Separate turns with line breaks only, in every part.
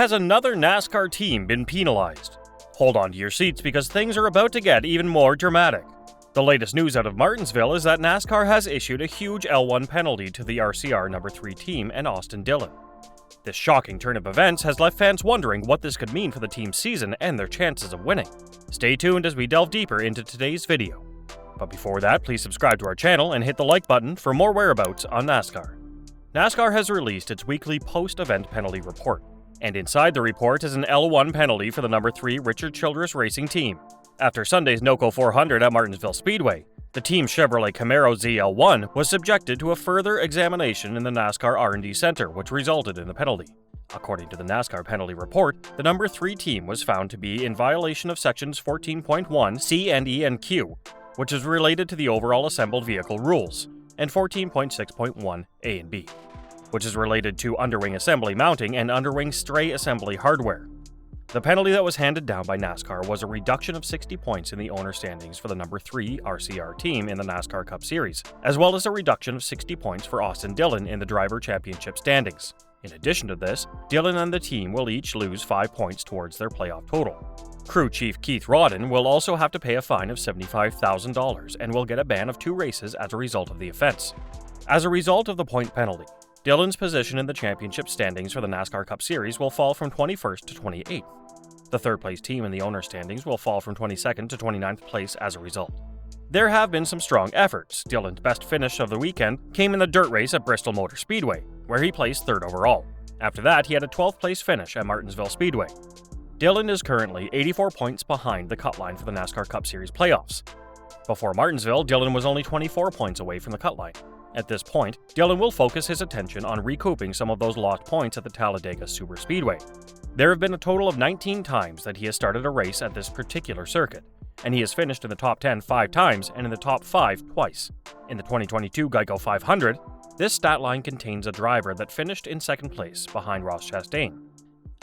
Has another NASCAR team been penalized? Hold on to your seats because things are about to get even more dramatic. The latest news out of Martinsville is that NASCAR has issued a huge L1 penalty to the RCR No. 3 team and Austin Dillon. This shocking turn of events has left fans wondering what this could mean for the team's season and their chances of winning. Stay tuned as we delve deeper into today's video. But before that, please subscribe to our channel and hit the like button for more whereabouts on NASCAR. NASCAR has released its weekly post-event penalty report, and inside the report is an L1 penalty for the No. 3 Richard Childress Racing team. After Sunday's NOCO 400 at Martinsville Speedway, the team's Chevrolet Camaro ZL1 was subjected to a further examination in the NASCAR R&D Center, which resulted in the penalty. According to the NASCAR penalty report, the No. 3 team was found to be in violation of sections 14.1 C and E and Q, which is related to the overall assembled vehicle rules, and 14.6.1 A and B, which is related to underwing assembly mounting and underwing stray assembly hardware. The penalty that was handed down by NASCAR was a reduction of 60 points in the owner standings for the No. 3 RCR team in the NASCAR Cup Series, as well as a reduction of 60 points for Austin Dillon in the Driver Championship standings. In addition to this, Dillon and the team will each lose 5 points towards their playoff total. Crew Chief Keith Rodden will also have to pay a fine of $75,000 and will get a ban of 2 races as a result of the offense. As a result of the point penalty, Dillon's position in the championship standings for the NASCAR Cup Series will fall from 21st to 28th. The third-place team in the owner standings will fall from 22nd to 29th place as a result. There have been some strong efforts. Dillon's best finish of the weekend came in the dirt race at Bristol Motor Speedway, where he placed 3rd overall. After that, he had a 12th place finish at Martinsville Speedway. Dillon is currently 84 points behind the cut line for the NASCAR Cup Series playoffs. Before Martinsville, Dillon was only 24 points away from the cut line. At this point, Dillon will focus his attention on recouping some of those lost points at the Talladega Superspeedway. There have been a total of 19 times that he has started a race at this particular circuit, and he has finished in the top 10 5 times and in the top 5 twice. In the 2022 Geico 500, this stat line contains a driver that finished in 2nd place behind Ross Chastain.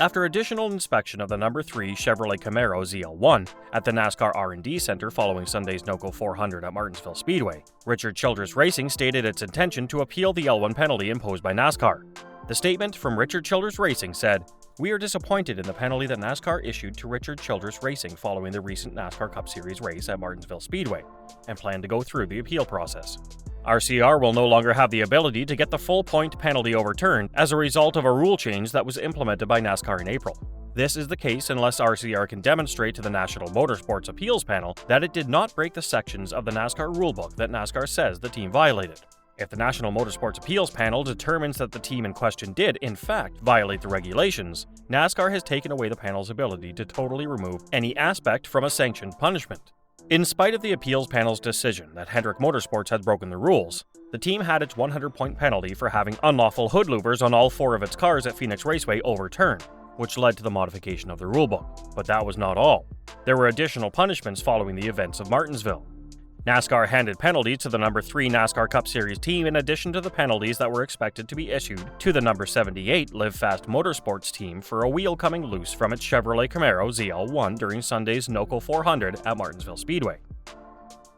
After additional inspection of the No. 3 Chevrolet Camaro ZL1 at the NASCAR R&D Center following Sunday's NOCO 400 at Martinsville Speedway, Richard Childress Racing stated its intention to appeal the L1 penalty imposed by NASCAR. The statement from Richard Childress Racing said, "We are disappointed in the penalty that NASCAR issued to Richard Childress Racing following the recent NASCAR Cup Series race at Martinsville Speedway, and plan to go through the appeal process. RCR will no longer have the ability to get the full point penalty overturned as a result of a rule change that was implemented by NASCAR in April. This is the case unless RCR can demonstrate to the National Motorsports Appeals Panel that it did not break the sections of the NASCAR rulebook that NASCAR says the team violated. If the National Motorsports Appeals Panel determines that the team in question did, in fact, violate the regulations, NASCAR has taken away the panel's ability to totally remove any aspect from a sanctioned punishment. In spite of the appeals panel's decision that Hendrick Motorsports had broken the rules, the team had its 100-point penalty for having unlawful hood louvers on all 4 of its cars at Phoenix Raceway overturned, which led to the modification of the rulebook. But that was not all. There were additional punishments following the events of Martinsville. NASCAR handed penalties to the No. 3 NASCAR Cup Series team in addition to the penalties that were expected to be issued to the No. 78 Live Fast Motorsports team for a wheel coming loose from its Chevrolet Camaro ZL1 during Sunday's NOCO 400 at Martinsville Speedway.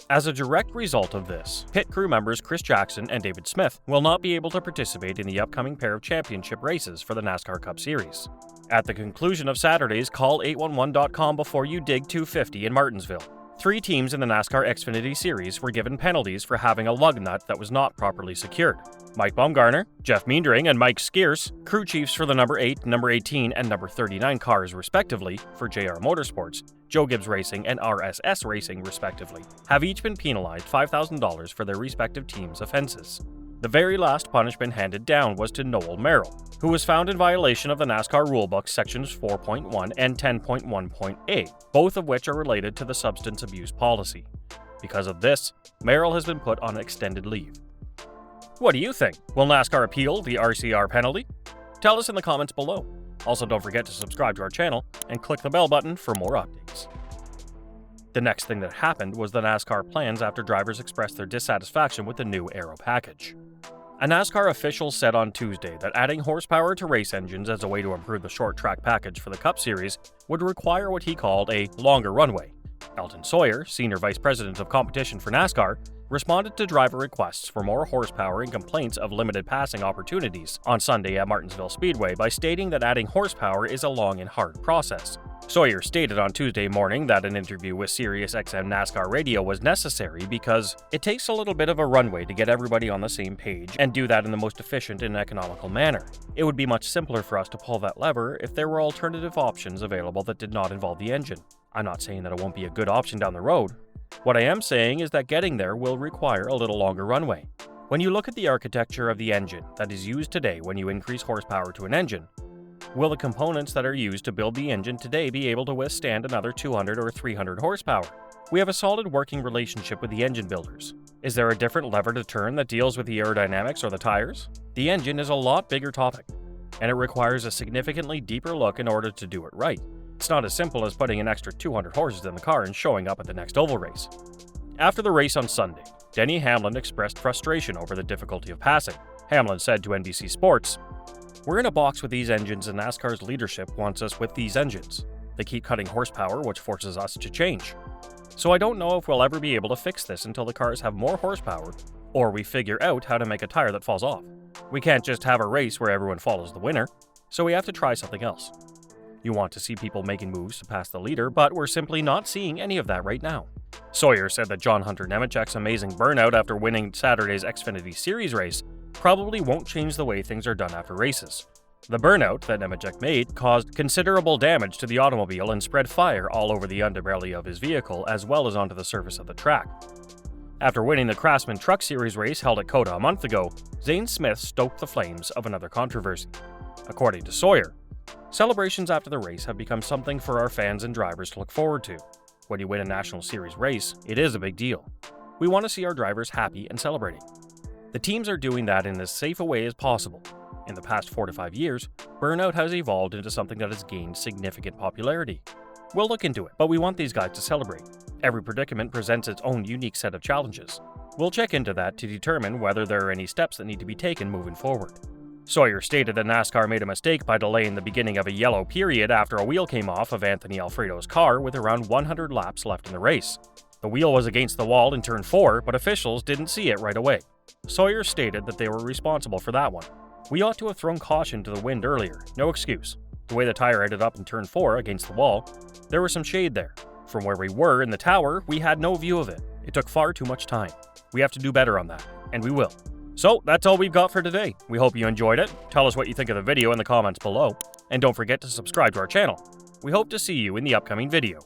As a direct result of this, pit crew members Chris Jackson and David Smith will not be able to participate in the upcoming pair of championship races for the NASCAR Cup Series. At the conclusion of Saturday's Call811.com Before You Dig 250 in Martinsville, 3 teams in the NASCAR Xfinity Series were given penalties for having a lug nut that was not properly secured. Mike Baumgartner, Jeff Meendering, and Mike Skierce, crew chiefs for the No. 8, No. 18, and No. 39 cars respectively for JR Motorsports, Joe Gibbs Racing, and RSS Racing respectively, have each been penalized $5,000 for their respective teams' offenses. The very last punishment handed down was to Noel Merrill, who was found in violation of the NASCAR Rulebook sections 4.1 and 10.1.a, both of which are related to the substance abuse policy. Because of this, Merrill has been put on extended leave. What do you think? Will NASCAR appeal the RCR penalty? Tell us in the comments below. Also, don't forget to subscribe to our channel and click the bell button for more updates. The next thing that happened was the NASCAR plans after drivers expressed their dissatisfaction with the new aero package. A NASCAR official said on Tuesday that adding horsepower to race engines as a way to improve the short track package for the Cup Series would require what he called a longer runway. Elton Sawyer, Senior Vice President of Competition for NASCAR, responded to driver requests for more horsepower and complaints of limited passing opportunities on Sunday at Martinsville Speedway by stating that adding horsepower is a long and hard process. Sawyer stated on Tuesday morning that an interview with SiriusXM NASCAR Radio was necessary because it takes a little bit of a runway to get everybody on the same page and do that in the most efficient and economical manner. It would be much simpler for us to pull that lever if there were alternative options available that did not involve the engine. I'm not saying that it won't be a good option down the road. What I am saying is that getting there will require a little longer runway. When you look at the architecture of the engine that is used today when you increase horsepower to an engine, will the components that are used to build the engine today be able to withstand another 200 or 300 horsepower? We have a solid working relationship with the engine builders. Is there a different lever to turn that deals with the aerodynamics or the tires? The engine is a lot bigger topic, and it requires a significantly deeper look in order to do it right. It's not as simple as putting an extra 200 horses in the car and showing up at the next oval race. After the race on Sunday, Denny Hamlin expressed frustration over the difficulty of passing. Hamlin said to NBC Sports, "We're in a box with these engines and NASCAR's leadership wants us with these engines. They keep cutting horsepower, which forces us to change. So I don't know if we'll ever be able to fix this until the cars have more horsepower, or we figure out how to make a tire that falls off. We can't just have a race where everyone follows the winner, so we have to try something else. You want to see people making moves to pass the leader, but we're simply not seeing any of that right now." Sawyer said that John Hunter Nemechek's amazing burnout after winning Saturday's Xfinity Series race probably won't change the way things are done after races. The burnout that Nemechek made caused considerable damage to the automobile and spread fire all over the underbelly of his vehicle as well as onto the surface of the track. After winning the Craftsman Truck Series race held at COTA a month ago, Zane Smith stoked the flames of another controversy. According to Sawyer, celebrations after the race have become something for our fans and drivers to look forward to. When you win a National Series race, it is a big deal. We want to see our drivers happy and celebrating. The teams are doing that in as safe a way as possible. In the past 4 to 5 years, burnout has evolved into something that has gained significant popularity. We'll look into it, but we want these guys to celebrate. Every predicament presents its own unique set of challenges. We'll check into that to determine whether there are any steps that need to be taken moving forward. Sawyer stated that NASCAR made a mistake by delaying the beginning of a yellow period after a wheel came off of Anthony Alfredo's car with around 100 laps left in the race. The wheel was against the wall in turn 4, but officials didn't see it right away. Sawyer stated that they were responsible for that one. "We ought to have thrown caution to the wind earlier, no excuse. The way the tire ended up in turn 4 against the wall, there was some shade there. From where we were in the tower, we had no view of it. It took far too much time. We have to do better on that, and we will." So, that's all we've got for today. We hope you enjoyed it. Tell us what you think of the video in the comments below, and don't forget to subscribe to our channel. We hope to see you in the upcoming video.